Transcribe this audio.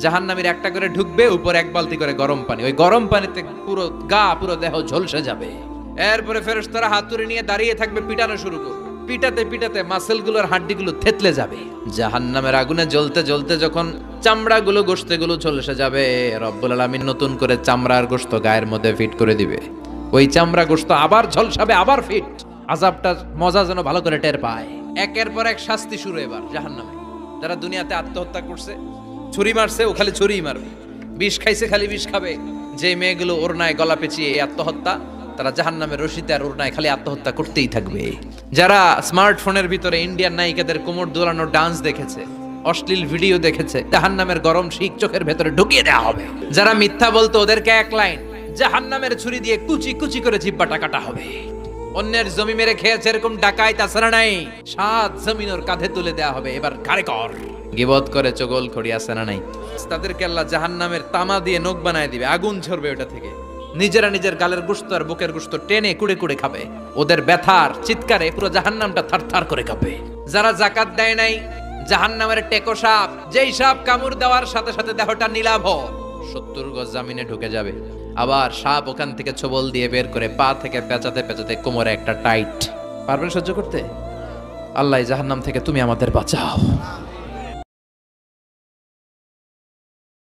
জাহান্নামীর একটা করে ঢুকবে, উপর এক বালতি করে গরম পানি, ওই গরম পানিতে পুরো গা পুরো দেহ ঝলসে যাবে। এরপরে ফেরেশতারা হাতুড়ি নিয়ে দাঁড়িয়ে থাকবে, পিটানো শুরু করবে। পিটাতে পিটাতে মাসেলগুলোর হাড্ডিগুলো থেতলে যাবে। জাহান্নামের আগুনে জ্বলতে জ্বলতে যখন চামড়াগুলো গোশতগুলো ঝলসে যাবে, রব্বুল আলামিন নতুন করে চামড়ার গোশত গায়ের মধ্যে ফিট করে দিবে। ওই চামড়া গোশত আবার ঝলসাবে, আবার ফিট। আযাবটার মজা যেন ভালো করে টের পায়। একের পর এক শাস্তি শুরু এবার জাহান্নামে। যারা দুনিয়াতে আত্মহত্যা করছে, ছুরি মারছে, ও খালি ছুরিই মারবে। বিষ খাইছে, খালি বিষ খাবে। যে মেয়েগুলো ওড়নায় গলা পেঁচিয়ে আত্মহত্যা, তারা জাহান্নামের রশিতে আর ওড়নায় খালি আত্মহত্যা করতেই থাকবে। যারা স্মার্টফোনের ভিতরে ইন্ডিয়ান নায়িকাদের কোমর দোলানো ডান্স দেখেছে, অশ্লীল ভিডিও দেখেছে, জাহান্নামের গরম শিক চোখের ভেতরে ঢুকিয়ে দেওয়া হবে। যারা মিথ্যা বলতো, ওদেরকে এক লাইন জাহান্নামের ছুরি দিয়ে কুচি কুচি করে জিহ্বাটা কাটা হবে। অন্যের জমি মেরে খেয়েছে এরকম ডাকাইত আছে নাই, 7 জমিন ওর কাঁধে তুলে দেওয়া হবে। এবার ঘাড়ে কর। গিবত করে চগল খড়ি আছে না নাই, তাদেরকে আল্লাহ জাহান্নামের তামা দিয়ে নখ বানায় দিবে, আগুন ঝরবে ওটা থেকে। নিজেরা নিজের গালের গোশত আর বুকের গোশত টেনে কুড়ে কুড়ে খাবে। ওদের ব্যথার চিৎকারে পুরো জাহান্নামটা থারথার করে কাঁপে। যারা যাকাত দেয় নাই, জাহান্নামের টেকো সাপ, যেই সাপ কামড় দেওয়ার সাথে সাথে দেহটা নীলাভ 70 গজ জামিনে ঢুকে যাবে। আবার সাপ ওখান থেকে ছোবল দিয়ে বের করে পা থেকে পেঁচাতে পেঁচাতে কোমরে একটা টাইট। পারবেন সহ্য করতে? আল্লাহ জাহান্নাম থেকে তুমি আমাদের বাঁচাও।